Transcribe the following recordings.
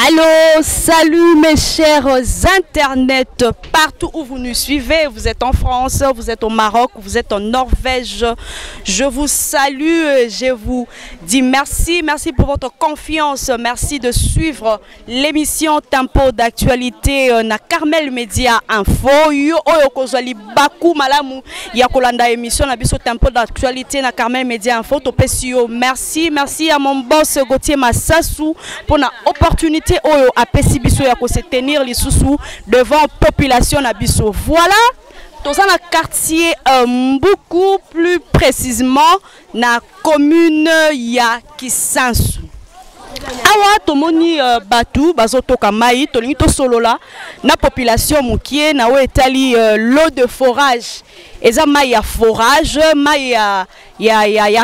Allô, salut mes chers internautes, partout où vous nous suivez, vous êtes en France, vous êtes au Maroc, vous êtes en Norvège, je vous salue, je vous dis merci, merci pour votre confiance, merci de suivre l'émission Tempo d'actualité na Carmel Media Info. Yo oyo kozali baku malamu ya kolanda émission na biso Tempo d'actualité na Carmel Media Info to pesio. Merci à mon boss Gauthier Massassou pour la opportunité oyo a pesi biso ya ko se tenir les sous devant population na biso. Voilà, dans un quartier beaucoup plus précisément na commune ya Kisansu. Awa tomoni batu bazotoka mai tolingi to solola na population mukie na we etali l'eau de forage. Eza mai ya forage, mai ya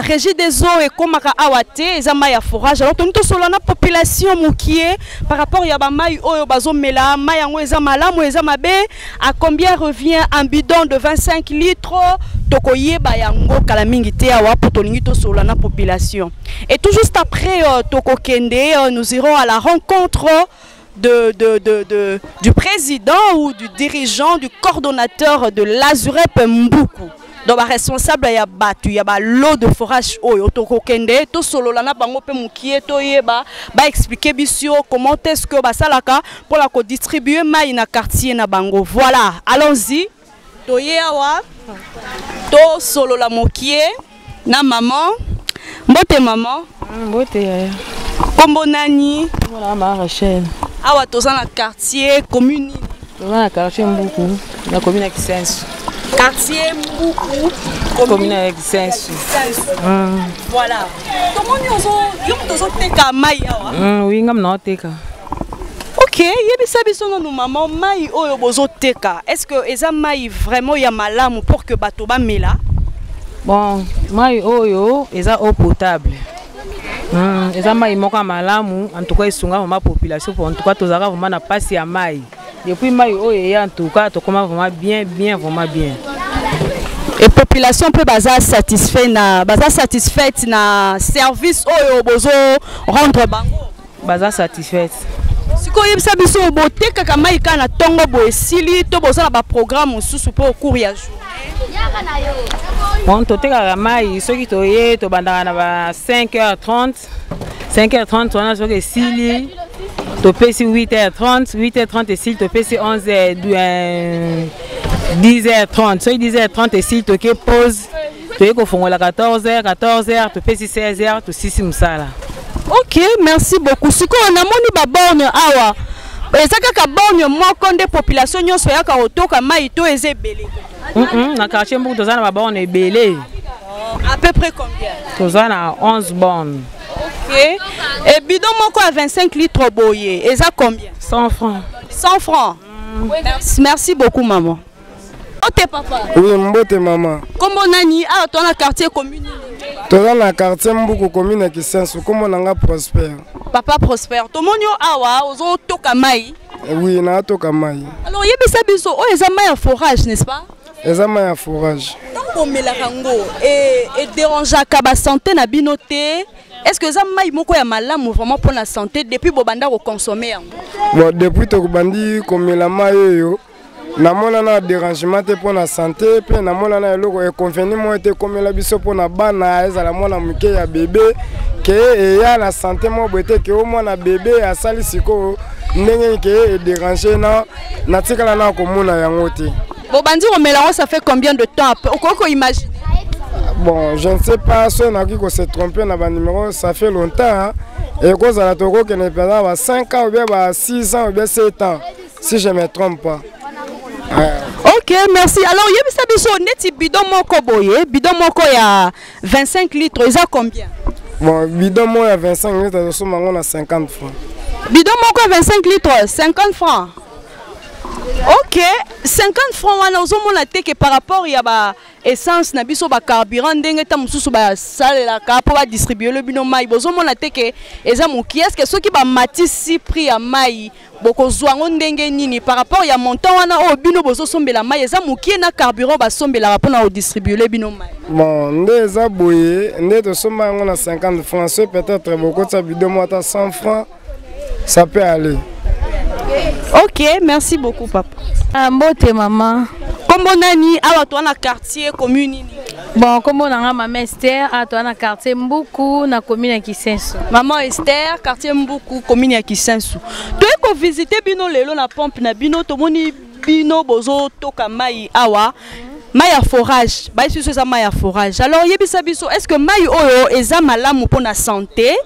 régie des eaux et komaka awate, eza mai ya forage. Alors tolingi to solola na population mukie par rapport ya ba mai oyo bazomela, mai yango eza malamu eza mabe, à combien revient un bidon de 25 litres tokoyeba yango kala mingi te awa po tolingi to solola na population. Et tout juste après Toko Kende, nous irons à la rencontre du président ou du dirigeant, du coordonnateur de l'Azurep Mboukou. Donc, responsable ya batu, ya ba l'eau de forage oyo Toko Kende, to solo la na bango pe mukie to yeba, ba expliquer bisio comment est-ce que ba salaka pour la distribuer mai na quartier na bango. Voilà, allons-y. To yewa, to solo la mukie na maman. Mbote maman. Mbote yaya. Kombo nani? Voilà ma Rachel. Awa toza na quartier commune. Toza na quartier Mboukou, na commune ya Kisensu. Quartier Mboukou, commune ya Kisensu. Voilà. Tomoni ozo teka mai awa? Oui, ngam na teka. OK, yebisa biso no maman mai oyo bozo teka. Est-ce que eza mai vraiment ya malamu pour que bato ba mela? Bon, mai oyo eza eau potable. Eza mai moko malamu, en tout cas isunga ma population pour en tout cas tozaka vraiment na passe ya mai. Depuis mai oyo en tout cas to comment vraiment bien vraiment bien. Et population peut baza satisfaite na service oyo bozo rendre bango. Baza satisfaite. Siko yebisa biso boteka ka mai kana tongo bo esili to boza na ba programme susu pour au cours ya jour. Bon, tu as mai, ceux qui toye, tu bandana na 5h30, 5h30, tu as que sili, tu pèses 8h30, 8h30 et s'il te pèses 11h, 10h30, ceux 10h30 et s'il te pose, tu es qu'au fond la 14h, tu pèses 16h, tu 6 msala. OK, merci beaucoup. Si on a moni ba borne awa, ezaka ka borne moko nde population nyonso ya ka otoka mai to ezebele. Na quartier Mboukou toza na ba borne belé. À peu près combien? Toza na 11 bornes. OK. Et bidon moko à 25 litres boye, eza combien? 100 francs. 100 francs. Merci beaucoup maman. Ote papa. Oui, mbote maman. Kombo nani? Ah, toi na quartier commune. Toza na quartier Mboukou commune Kisensu, kombo nanga Prosper. Papa Prosper. Tomonyo awa ozo toka mai. Oui, na toka mai. Alors yebisa biso o eza mai en forage, n'est-ce pas? Eza mai en forage. Tango melakango et dérangeaka ba santé na binoté. Est-ce que eza mai moko ya malamu vraiment pour la santé depuis bobanda ko consommer yango? Bon, depuis to bandi komela mai yo. Namona na dérangement te pour la santé, puis namona na eloko inconvénient mo te komela biso pour na bana ezala mona muke ya bébé que ya la santé mo bote que au mona bébé asali siko ndenge ke déranger na tikala na komona yango te. Bon bandi komela ça fait combien de temps après? Oko imagine. Bon, je ne sais pas si on a qui se tromper dans le numéro, ça fait longtemps. Hein? Et cause à la Togo qui n'est pas 5 ans ou bien 6 ans ou bien 7 ans, si je ne me trompe pas. OK, merci. Alors, il y a un bidon moko boye, bidon moko ya 25 litres, ils ont combien? Bon, bidon moko ya 25 litres, on a 50 francs. Bidon moko 25 litres, 50 francs. OK, 50 francs wana ozomona te que par rapport ya ba essence na biso ba carburant ndenge ta mususu ba salela ka po ba distribuer le bino mai bozomona te que eza moki est-ce que ceux qui ba matisi prix ya mai boko zwango ndenge nini par rapport ya montant wana o bino bozo sombela mai eza moki na carburant ba sombela po na o distribuer le bino mai. Bon, nde eza boye nde to somba ngo na 50 francs, c'est peut-être beaucoup ça bidon mo ta 100 francs. ça peut aller. Ok, merci beaucoup papa. Mbote maman. Comment nani awa toi na quartier commune? Bon, comment on a maman Esther à toi na quartier Mbuku na commune ya Kisensu. Maman Esther, quartier Mbuku, commune ya Kisensu. Tu es visiter bino lelo na pompe na bino tomoni bino bozo toka mai awa. Mai ya forage, ba ici ça mai ya forage. Alors yebisa biso, est-ce que mai oyo eza malamu pour la santé?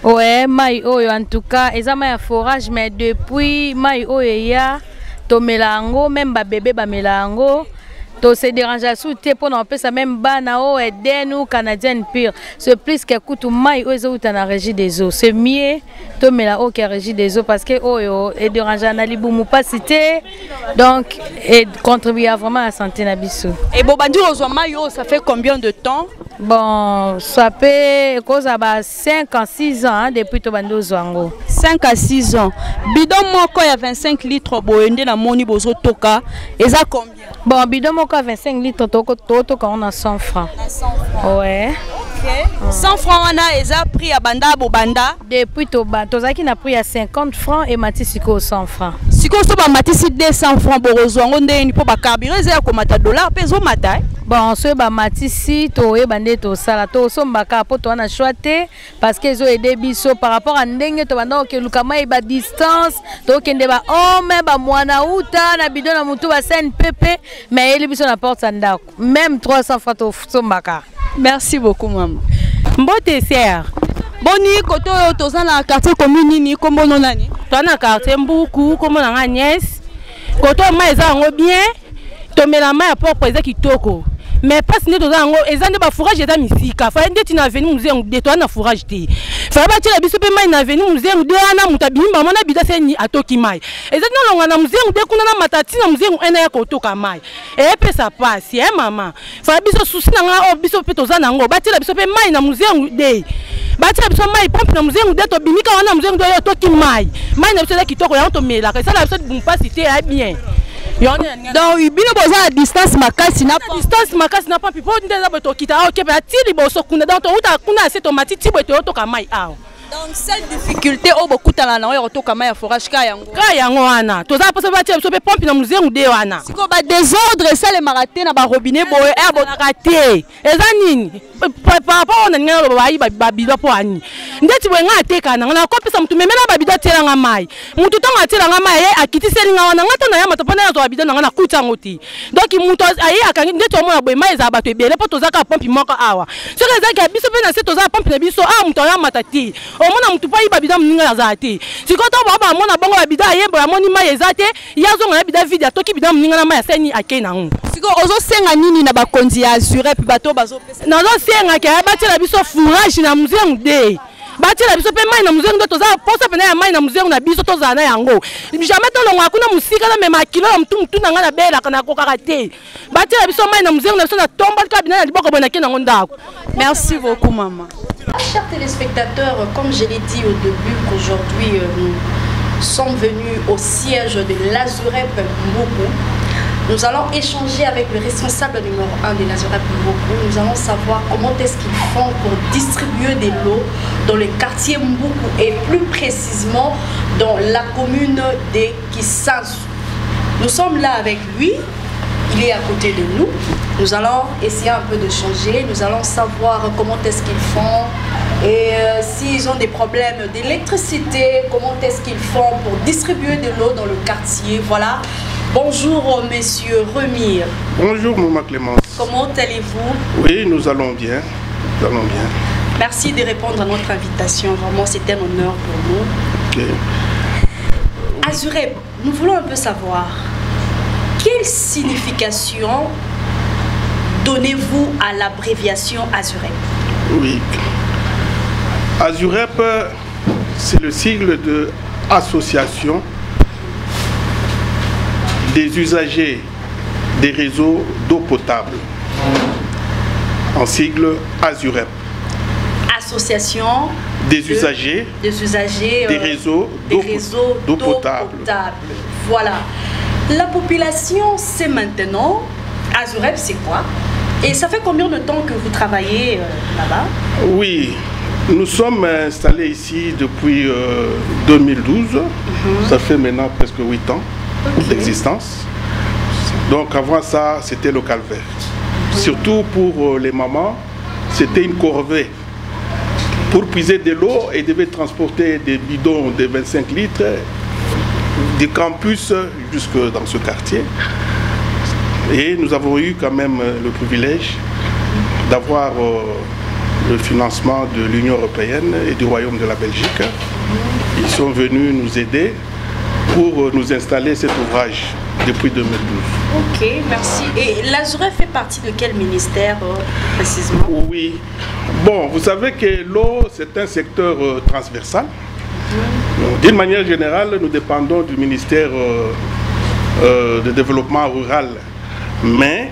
Ouais, mai oyo en tout cas, eza mai ya forage mais depuis mai oyo ya to melango même ba bébé ba melango. To se dérange à souter pour n'en ça même bana o et nous canadienne pire. C'est plus que coûte mai oyo ou na régie des eaux. C'est mieux to mela o qui régie des eaux parce que oyo et dérange à nalibu mu pas cité. Donc et contribue vraiment à la santé na biso. Et bon bandi ozwa mai o ça fait combien de temps? Bon, ça fait cause à 5 à 6 ans depuis to bandi ozwango. 5 à 6 ans. Bidon moko ya 25 litres boende na moni bozo toka. Eza combien? Bon, bidon moko 25 litres toto quand on a 100 francs. 100 francs. Ouais. OK. 100 francs on a eza prix à banda bobanda. Depuis tozaki na prix à 50 francs et matisiko 100 francs. Siko so ba matisi 200 francs borozwango ndeni po ba carburant eza ko mata dollar peso mata. Bon, ce ba matisi to e bande to sala to sombaka po to na choité parce que zo aider biso par rapport à ndenge to banda ke lukama e ba distance to kende ba homme ba mwana uta na bidon na mutu ba SNPP mais ele biso na porte ndako même 300 francs to sombaka. Merci beaucoup maman. Mbote ser. Boni koto toza na quartier commune ni kombo nani? To na quartier Mbuku kombo na Agnès. Koto mai za ngo bien. To mela mai propre eza kitoko. Mais pas si nous avons un fourrage et un misika. Il faut que nous avons un fourrage. Il faut que nous avons un donc bino boza à distance makasi na distance makasi na pampi po ndeza boto kita OK ba tili boso kuna donc uta kuna se tomati tibo to to kamai awo. Donc cette difficulté au beaucoup dans la nawe to kamai ya forage ka yango wana toza posa ba tia so pe pompe na muzengu de wana siko ba désordre ça les maraté na ba robinet boye air bo raté eza nini papa on ngalo ba bido po ani ndeti we ngate kana na kopisa mtu memela ba bido tela nga mai mutu to ngatela nga mai akiti selinga wana ngata na ya matopona ya zo bido na kuta ngoti donc mutu ayi akangi ndeti o mona boye mai za bato ebele po toza ka pompe moko awa so que za ka biso pe na se toza pompe na biso mutu ya matati o mona mutu pa iba bido mninga ya zate sikoto baba mona bongo ba bido ayembo ya moni mai ezate yazo nga bido video toki bido mninga na mai ya seni akena ngo siko ozo senga nini na bakonzi ya Azurep bato bazo pesa na zo senga ka batela biso fourrage na muzengu de batela biso pe mai na muzengu de toza posa pena ya mai na muzengu na biso toza na yango jamais to longa kuna musika na mema kilo mtu na ngana bela kana ko karate batela biso mai na muzengu na biso na tomba ka bina na liboko bona kena ngondako. Merci beaucoup maman. Chers téléspectateurs, comme je l'ai dit au début qu'aujourd'hui nous sommes venus au siège de l'Azurep Mbuku. Nous allons échanger avec le responsable numéro 1 de l'Azurep Mbuku. Nous allons savoir comment est-ce qu'ils font pour distribuer des lots dans le quartier Mbuku et plus précisément dans la commune de Kisensu. Nous sommes là avec lui. Il est à côté de nous. Nous allons essayer un peu de changer. Nous allons savoir comment est-ce qu'ils font et s'ils ont des problèmes d'électricité, comment est-ce qu'ils font pour distribuer de l'eau dans le quartier. Voilà. Bonjour, monsieur Remire. Bonjour, maman Clémence. Comment allez-vous? Oui, nous allons bien. Nous allons bien. Merci de répondre à notre invitation. Vraiment, c'est un honneur pour nous. Okay. Azurep, nous voulons un peu savoir quelle signification donnez-vous à l'abréviation Azurep? Oui. Azurep, c'est le sigle de Association des usagers des réseaux d'eau potable. En sigle Azurep. Association des usagers des réseaux d'eau potable. Voilà. La population sait maintenant Azurep c'est quoi? Et ça fait combien de temps que vous travaillez là-bas? Oui, Nous sommes installés ici depuis 2012. Ça fait maintenant presque 8 ans d'existence. Donc avant ça, c'était le calvaire. Surtout pour les mamans, c'était une corvée. Pour puiser de l'eau, ils devaient transporter des bidons de 25 litres du campus jusque dans ce quartier. Et nous avons eu quand même le privilège d'avoir le financement de l'Union européenne et du Royaume de la Belgique. Ils sont venus nous aider pour nous installer cet ouvrage depuis 2012. Ok, merci. Et l'Azuré fait partie de quel ministère précisément? Oui. Bon, vous savez que l'eau, c'est un secteur transversal. D'une manière générale, nous dépendons du ministère de développement rural. Mais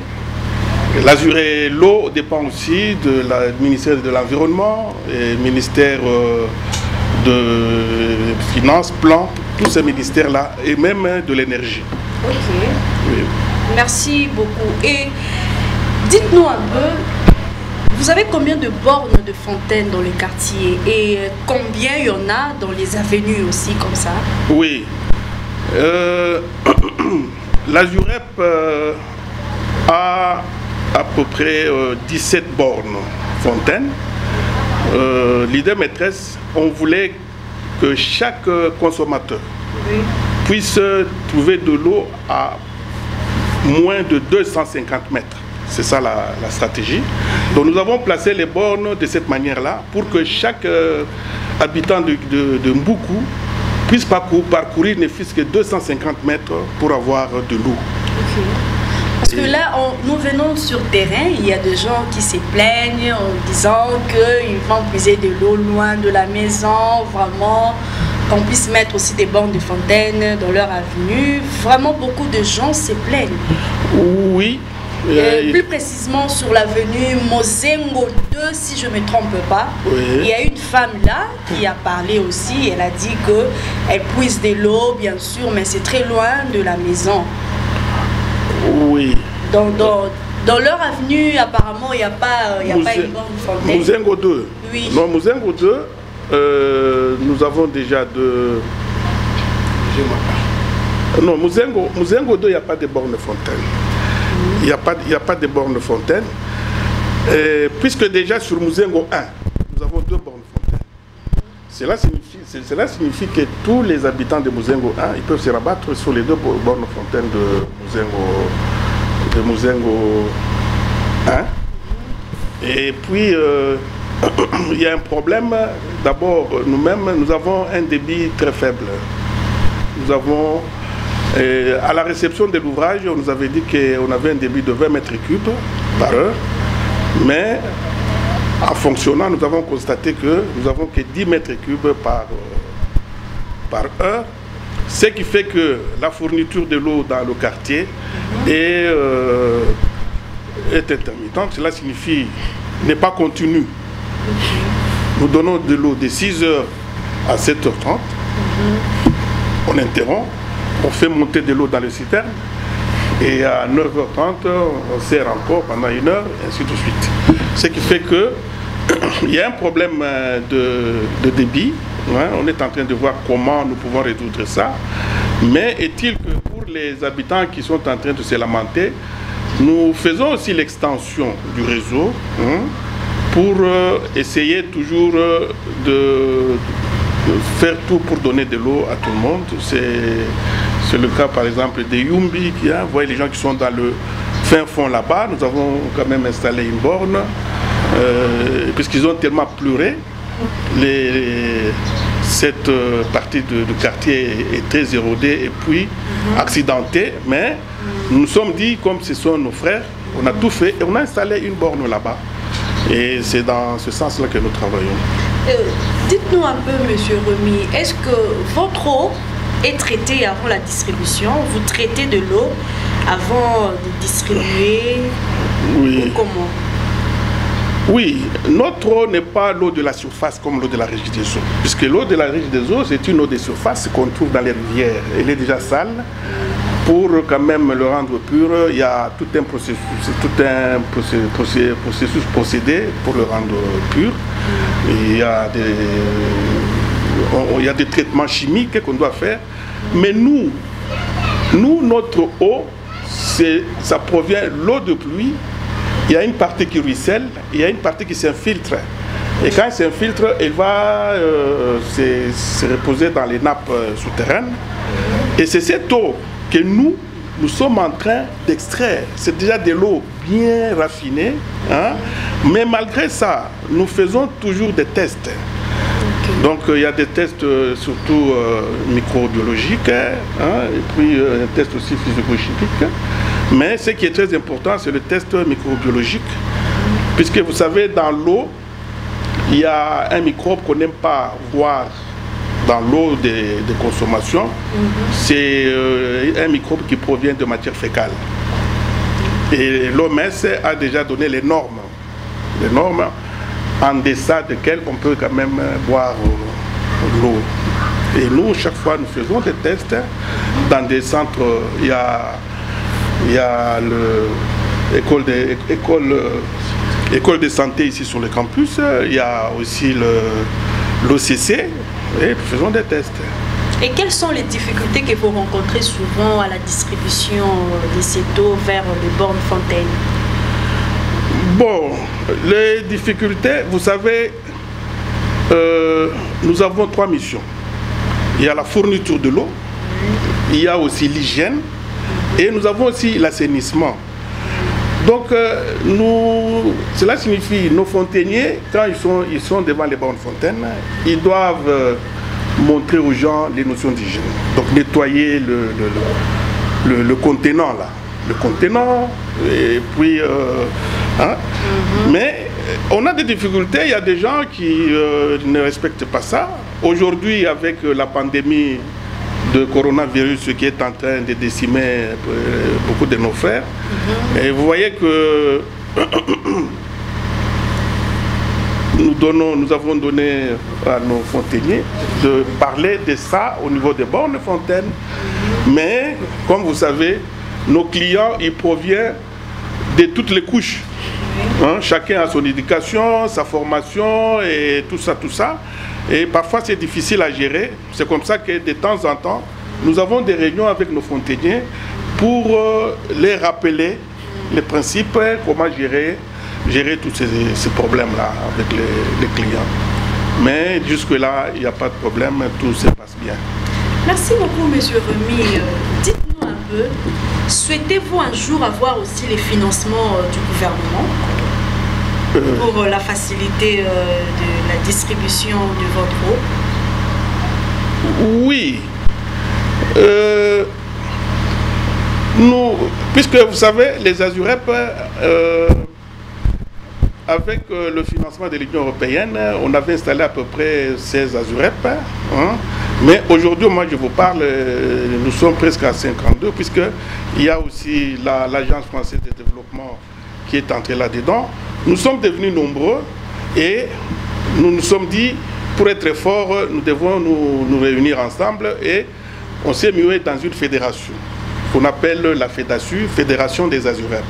l'Azuré, l'eau dépend aussi du ministère de l'Environnement, et ministère de Finances, Plan, tous ces ministères-là, et même de l'énergie. Ok. Oui. Merci beaucoup. Et dites-nous un peu, vous avez combien de bornes de fontaines dans le quartier et combien il y en a dans les avenues aussi comme ça? Oui. L'Azurep a à peu près 17 bornes fontaines. L'idée maîtresse, on voulait que chaque consommateur puisse trouver de l'eau à moins de 250 mètres. C'est ça la stratégie. Donc nous avons placé les bornes de cette manière-là pour que chaque habitant de Mboukou puisse parcourir ne fût-ce que 250 mètres pour avoir de l'eau. Okay. Parce que là, nous venons sur terrain, il y a des gens qui se plaignent en disant qu'ils vont puiser de l'eau loin de la maison, vraiment, qu'on puisse mettre aussi des bornes de fontaine dans leur avenue. Vraiment, beaucoup de gens se plaignent. Oui. Plus précisément sur l'avenue Mozengo 2, si je ne me trompe pas. Oui. Il y a une femme là qui a parlé aussi, elle a dit qu'elle puise de l'eau, bien sûr, mais c'est très loin de la maison. Oui. Dans leur avenue, apparemment, il n'y a pas une borne de fontaine. Mozengo 2. Oui. Non, Mozengo 2, nous avons déjà de... Non, Mozengo 2, il n'y a pas de borne de fontaine. Il n'y a pas de borne de fontaine. Puisque déjà sur Mozengo 1, nous avons 2 bornes de fontaine. Cela signifie que tous les habitants de Mozengo 1, ils peuvent se rabattre sur les 2 bornes de fontaine de Mozengo 1. Et puis, il y a un problème. D'abord, nous-mêmes, nous avons un débit très faible. Nous avons... à la réception de l'ouvrage, on nous avait dit qu'on avait un débit de 20 mètres cubes par heure, mais en fonctionnant, nous avons constaté que nous n'avons que 10 mètres cubes par heure, ce qui fait que la fourniture de l'eau dans le quartier est intermittente. Cela signifie n'est pas continue. Nous donnons de l'eau de 6h à 7h30, on interrompt. On fait monter de l'eau dans le citerne et à 9h30, on sert encore pendant 1 heure, et ainsi de suite. Ce qui fait qu'il y a un problème de débit. Hein. On est en train de voir comment nous pouvons résoudre ça. Mais est-il que pour les habitants qui sont en train de se lamenter, nous faisons aussi l'extension du réseau pour essayer toujours de faire tout pour donner de l'eau à tout le monde. C'est le cas par exemple des Yumbi, vous voyez les gens qui sont dans le fin fond là-bas. Nous avons quand même installé une borne, puisqu'ils ont tellement pleuré. Cette partie du quartier est très érodée et puis accidentée, mais nous nous sommes dit, comme ce sont nos frères, on a tout fait et on a installé une borne là-bas. Et c'est dans ce sens-là que nous travaillons. Dites-nous un peu, monsieur Remy, est-ce que votre eau est traitée avant la distribution? Vous traitez de l'eau avant de distribuer? Oui. Ou comment? Oui, notre eau n'est pas l'eau de la surface comme l'eau de la Régie des eaux. Puisque l'eau de la Régie des eaux, c'est une eau de surface qu'on trouve dans les rivières. Elle est déjà sale. Pour quand même le rendre pur, il y a tout un processus procédé pour le rendre pur. Il y a des traitements chimiques qu'on doit faire. Mais nous, notre eau, ça provient de l'eau de pluie. Il y a une partie qui ruisselle, il y a une partie qui s'infiltre. Et quand elle s'infiltre, elle va se reposer dans les nappes souterraines. Et c'est cette eau que nous sommes en train d'extraire. C'est déjà de l'eau bien raffinée. Hein? Mais malgré ça, nous faisons toujours des tests. Donc il y a des tests surtout microbiologiques, hein, et puis un test aussi physico-chimique. Mais ce qui est très important, c'est le test microbiologique. Puisque vous savez, dans l'eau, il y a un microbe qu'on n'aime pas voir dans l'eau de consommation. C'est un microbe qui provient de matière fécale. Et l'OMS a déjà donné les normes en deçà desquelles on peut quand même boire l'eau. Et nous, chaque fois, nous faisons des tests dans des centres. Il y a l'école de santé ici sur le campus. Il y a aussi l'OCC. Et nous faisons des tests. Et quelles sont les difficultés que vous rencontrez souvent à la distribution de cette eau vers les bornes fontaines? Bon, les difficultés, vous savez, nous avons 3 missions. Il y a la fourniture de l'eau, il y a aussi l'hygiène et nous avons aussi l'assainissement. Donc, cela signifie nos fontainiers, quand ils sont devant les bornes fontaines, ils doivent montrer aux gens les notions d'hygiène. Donc, nettoyer le contenant là. Le contenant, et puis... Mais on a des difficultés, il y a des gens qui ne respectent pas ça. Aujourd'hui, avec la pandémie de coronavirus qui est en train de décimer beaucoup de nos frères, et vous voyez que nous avons donné à nos fontainiers de parler de ça au niveau des bornes fontaines. Mais, comme vous savez, nos clients, ils proviennent de toutes les couches. Hein, chacun a son éducation, sa formation et tout ça. Et parfois c'est difficile à gérer. C'est comme ça que de temps en temps, nous avons des réunions avec nos fontainiers pour les rappeler les principes, comment gérer tous ces problèmes-là avec les clients. Mais jusque-là, il n'y a pas de problème, tout se passe bien. Merci beaucoup, Monsieur Remy. Dites-nous un peu, souhaitez-vous un jour avoir aussi les financements du gouvernement pour la facilité de la distribution de votre eau? Oui. Nous, puisque vous savez, les Azurep, avec le financement de l'Union européenne, on avait installé à peu près 16 Azurep. Hein. Mais aujourd'hui, moi je vous parle, nous sommes presque à 52, puisqu'il y a aussi l'Agence française de développement qui est entrée là-dedans. Nous sommes devenus nombreux et nous nous sommes dit, pour être forts, nous devons nous réunir ensemble et on s'est mué dans une fédération qu'on appelle la FEDASU, Fédération des Azurep.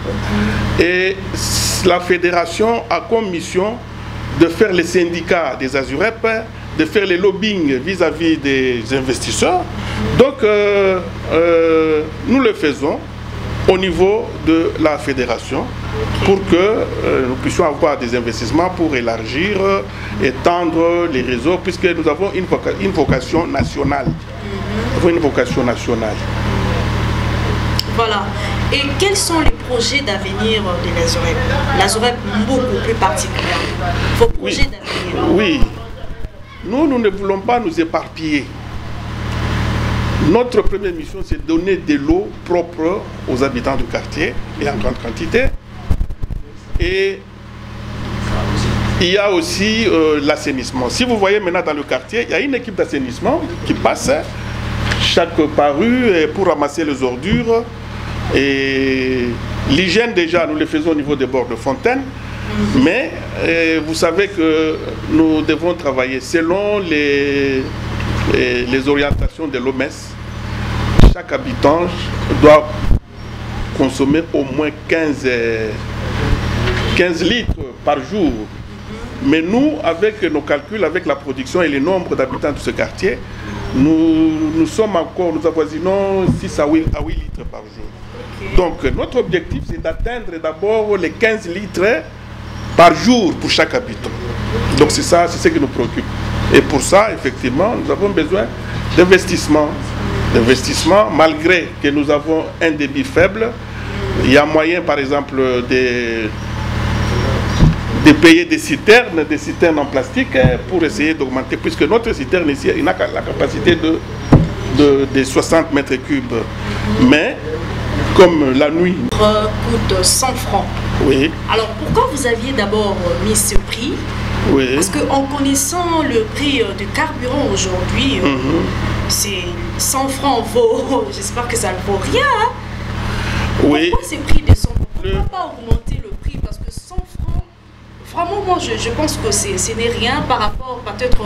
Et la fédération a comme mission de faire les syndicats des Azurep, de faire les lobbying vis-à-vis des investisseurs. Donc, nous le faisons au niveau de la fédération pour que nous puissions avoir des investissements pour élargir, étendre les réseaux, puisque nous avons une vocation nationale. Nous avons une vocation nationale. Voilà. Et quels sont les projets d'avenir de l'Azurep? L'Azurep beaucoup plus particulièrement. Vos projets d'avenir? Oui. Nous ne voulons pas nous éparpiller. Notre première mission, c'est de donner de l'eau propre aux habitants du quartier et en grande quantité. Et il y a aussi l'assainissement. Si vous voyez maintenant dans le quartier, il y a une équipe d'assainissement qui passe chaque par rue pour ramasser les ordures. Et l'hygiène, déjà, nous le faisons au niveau des bords de fontaine. Mais vous savez que nous devons travailler selon les orientations de l'OMS. Chaque habitant doit consommer au moins 15 litres par jour Mais nous, avec nos calculs, avec la production et le nombre d'habitants de ce quartier, nous sommes encore, nous avoisinons 6 à 8 litres par jour. Okay. Donc notre objectif, c'est d'atteindre d'abord les 15 litres par jour pour chaque habitant. Donc c'est ça, c'est ce qui nous préoccupe. Et pour ça, effectivement, nous avons besoin d'investissement. Malgré que nous avons un débit faible, il y a moyen, par exemple, de payer des citernes en plastique pour essayer d'augmenter, puisque notre citerne ici, il n'a la capacité de 60 mètres cubes. Mais, comme la nuit... coûte 100 francs. Oui. Alors, pourquoi vous aviez d'abord mis ce prix? Oui. Parce qu'en connaissant le prix du carburant aujourd'hui, c'est 100 francs vaut, j'espère que ça ne vaut rien. Hein? Oui. Pourquoi ces prix de 100 francs? Pourquoi pas augmenter le prix? Parce que 100 francs, vraiment, moi, je pense que ce n'est rien par rapport peut-être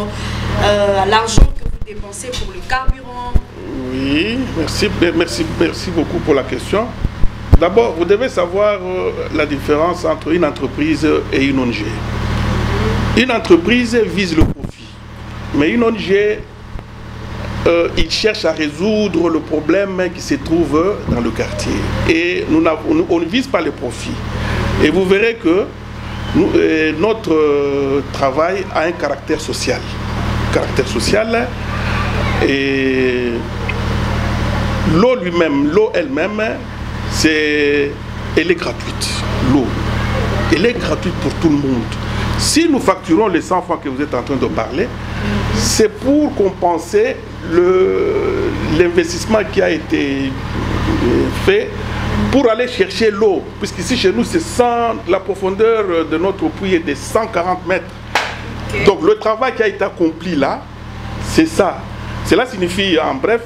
à l'argent que vous dépensez pour le carburant. Oui, merci beaucoup pour la question. D'abord, vous devez savoir la différence entre une entreprise et une ONG. Une entreprise vise le profit, mais une ONG, il cherche à résoudre le problème qui se trouve dans le quartier. Et on ne vise pas le profit. Et vous verrez que notre travail a un caractère social. Et l'eau elle-même, elle est gratuite. L'eau, elle est gratuite pour tout le monde. Si nous facturons les 100 francs que vous êtes en train de parler, c'est pour compenser l'investissement qui a été fait pour aller chercher l'eau. Puisqu'ici chez nous, la profondeur de notre puits est de 140 mètres. Okay. Donc le travail qui a été accompli là, c'est ça. Cela signifie, en bref,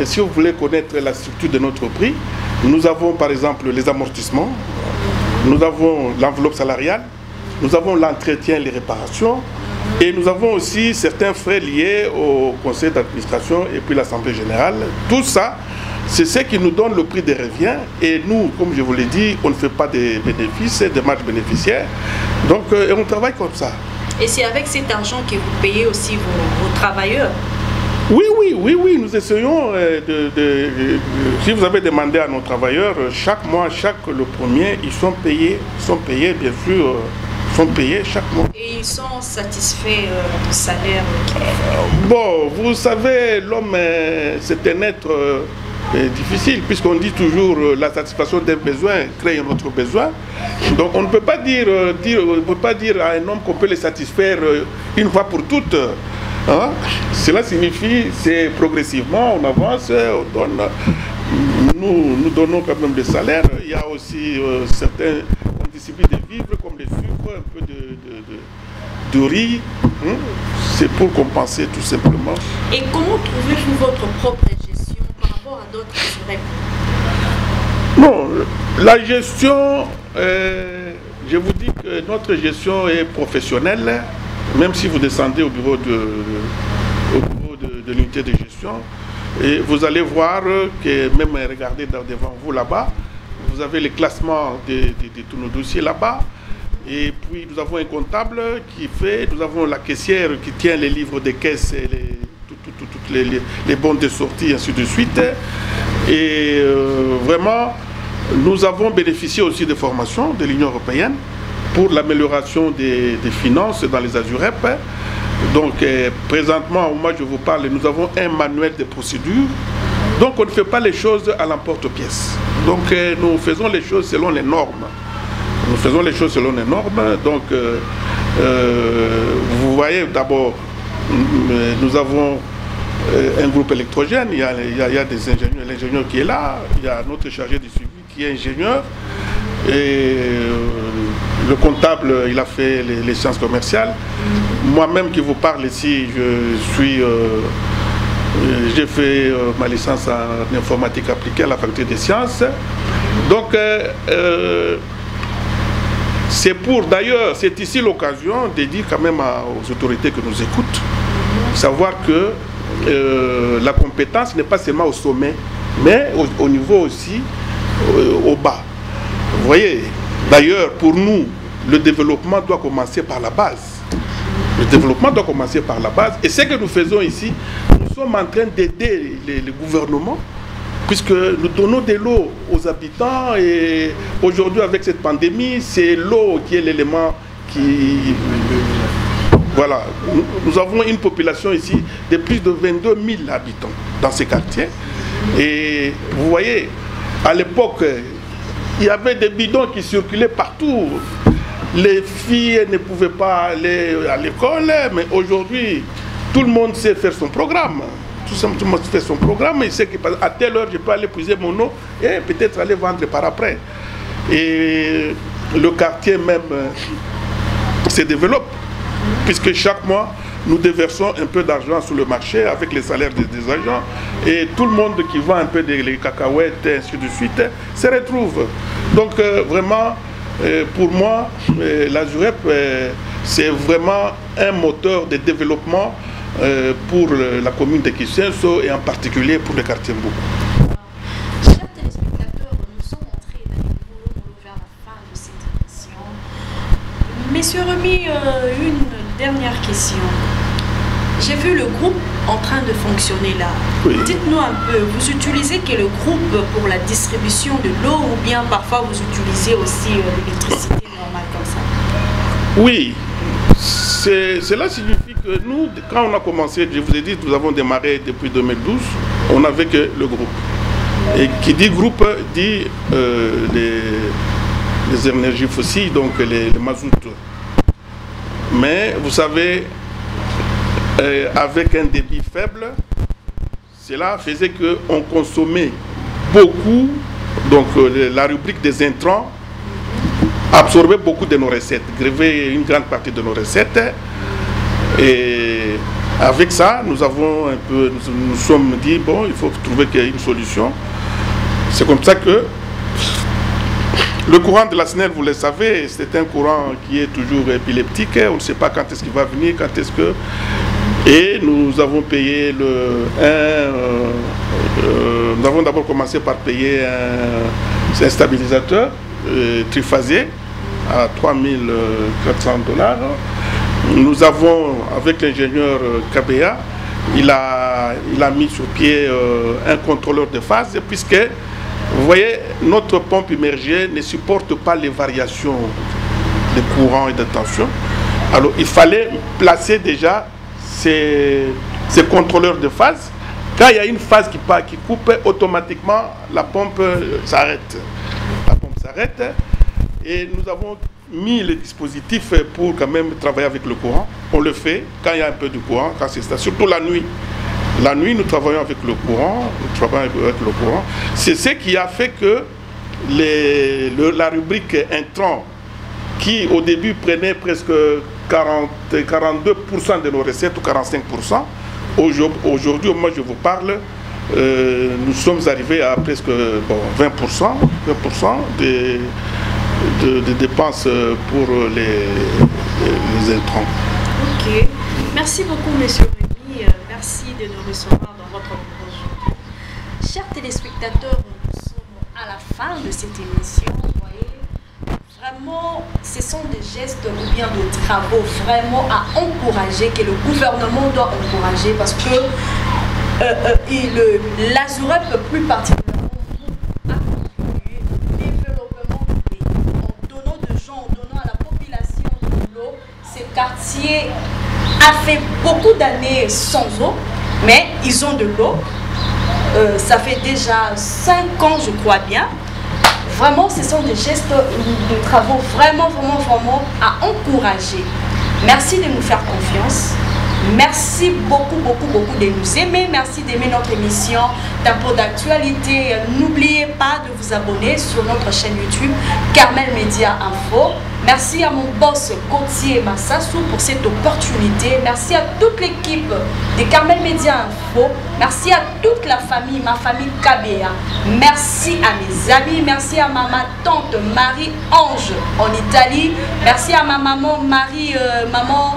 si vous voulez connaître la structure de notre prix, nous avons par exemple les amortissements, nous avons l'enveloppe salariale, nous avons l'entretien, les réparations, et nous avons aussi certains frais liés au conseil d'administration et puis l'assemblée générale. Tout ça, c'est ce qui nous donne le prix des reviens. Et nous, comme je vous l'ai dit, on ne fait pas de bénéfices, de marges bénéficiaires. Donc, on travaille comme ça. Et c'est avec cet argent que vous payez aussi vos travailleurs? Oui, nous essayons si vous avez demandé à nos travailleurs, chaque mois, le premier, ils sont payés bien sûr. Sont payés chaque mois. Et ils sont satisfaits du salaire? Bon, vous savez, l'homme, c'est un être difficile, puisqu'on dit toujours la satisfaction d'un besoin crée un autre besoin. Donc on ne peut pas dire à un homme qu'on peut le satisfaire une fois pour toutes. Hein? Cela signifie, c'est progressivement, on avance, on donne. Nous donnons quand même des salaires. Il y a aussi certains disciplines de vivre comme le sucre, un peu de riz. C'est pour compenser tout simplement. Et comment trouvez-vous votre propre gestion par rapport à d'autres assurés? Non, la gestion, je vous dis que notre gestion est professionnelle. Même si vous descendez au bureau de l'unité de gestion, et vous allez voir que même regardez devant vous là-bas, vous avez les classements de tous nos dossiers là-bas. Et puis nous avons un comptable qui fait, nous avons la caissière qui tient les livres de caisse et toutes les bons de sortie, ainsi de suite. Et vraiment, nous avons bénéficié aussi de formations de l'Union européenne pour l'amélioration des finances dans les ASUREP. Donc présentement, au moment où je vous parle, nous avons un manuel de procédure. Donc on ne fait pas les choses à l'emporte-pièce. Donc nous faisons les choses selon les normes. Donc vous voyez d'abord, nous avons un groupe électrogène, il y a des ingénieurs, l'ingénieur qui est là, il y a notre chargé de suivi qui est ingénieur. Et le comptable, il a fait les sciences commerciales. Moi-même qui vous parle ici, j'ai fait ma licence en informatique appliquée à la faculté des sciences. Donc, c'est ici l'occasion de dire quand même aux autorités que nous écoutent, savoir que la compétence n'est pas seulement au sommet, mais au niveau aussi au bas. Vous voyez, d'ailleurs, pour nous, le développement doit commencer par la base. Le développement doit commencer par la base. Et ce que nous faisons ici, nous sommes en train d'aider les gouvernements, puisque nous donnons de l'eau aux habitants. Et aujourd'hui, avec cette pandémie, c'est l'eau qui est l'élément qui... Voilà. Nous avons une population ici de plus de 22 000 habitants dans ces quartiers. Et vous voyez, à l'époque, il y avait des bidons qui circulaient partout. Les filles ne pouvaient pas aller à l'école, mais aujourd'hui, tout le monde sait faire son programme. Tout le monde fait son programme, il sait qu'à telle heure, je peux aller puiser mon eau et peut-être aller vendre par après. Et le quartier même se développe, puisque chaque mois, nous déversons un peu d'argent sur le marché avec les salaires des agents. Et tout le monde qui vend un peu des cacahuètes, et ainsi de suite, se retrouve. Donc vraiment, pour moi, la ZUREP, c'est vraiment un moteur de développement pour la commune de Kissenso et en particulier pour le quartier Mboukou. Chers téléspectateurs, nous sommes entrés vers la fin de cette émission. Monsieur Remy, une dernière question. J'ai vu le groupe en train de fonctionner là. Oui. Dites-nous un peu, vous utilisez quel groupe pour la distribution de l'eau ou bien parfois vous utilisez aussi l'électricité normale comme ça? Oui, cela signifie que nous, quand on a commencé, je vous ai dit, nous avons démarré depuis 2012, on n'avait que le groupe. Et qui dit groupe dit les énergies fossiles, donc les mazout. Mais vous savez, avec un débit faible, cela faisait qu'on consommait beaucoup, donc la rubrique des intrants absorbait beaucoup de nos recettes, grevait une grande partie de nos recettes. Et avec ça, nous avons un peu, nous sommes dit, bon, il faut trouver une solution. C'est comme ça que le courant de la SNEL, vous le savez, c'est un courant qui est toujours épileptique. On ne sait pas quand est-ce qu'il va venir, quand est-ce que... Et nous avons payé nous avons d'abord commencé par payer un stabilisateur triphasé à 3 400 $. Nous avons, avec l'ingénieur KBA, il a mis sur pied un contrôleur de phase, puisque, vous voyez, notre pompe immergée ne supporte pas les variations de courant et de tension. Alors, il fallait placer déjà ces contrôleurs de phase. Quand il y a une phase qui coupe, automatiquement, la pompe s'arrête. La pompe s'arrête. Et nous avons mis le dispositif pour quand même travailler avec le courant. On le fait quand il y a un peu de courant, quand c'est ça, surtout la nuit. La nuit, nous travaillons avec le courant. C'est ce qui a fait que la rubrique intrant, qui au début prenait presque 42% de nos recettes ou 45%, aujourd'hui, au moment où je vous parle, nous sommes arrivés à presque 20% de dépenses pour les intrants. Ok. Merci beaucoup, monsieur Remy. Merci de nous recevoir dans votre projet. Chers téléspectateurs, nous sommes à la fin de cette émission. Vous voyez, vraiment, ce sont des gestes ou bien de travaux vraiment à encourager, que le gouvernement doit encourager, parce que la ZUREP plus particulièrement a contribué au développement du pays en donnant de gens, en donnant à la population de l'eau. Ce quartier a fait beaucoup d'années sans eau, mais ils ont de l'eau. Ça fait déjà 5 ans, je crois bien. Vraiment, ce sont des gestes de travaux vraiment à encourager. Merci de nous faire confiance. Merci beaucoup de nous aimer. Merci d'aimer notre émission Tempo d'actualité. N'oubliez pas de vous abonner sur notre chaîne YouTube Carmel Média Info. Merci à mon boss Gauthier Massassou pour cette opportunité. Merci à toute l'équipe de Carmel Média Info. Merci à toute la famille, ma famille KBA. Merci à mes amis. Merci à ma tante Marie-Ange en Italie. Merci à ma maman maman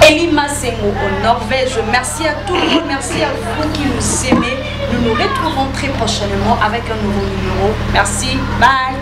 Elima Sengo au Norvège. Merci à tout le monde. Merci à vous qui nous aimez. Nous nous retrouvons très prochainement avec un nouveau numéro. Merci. Bye.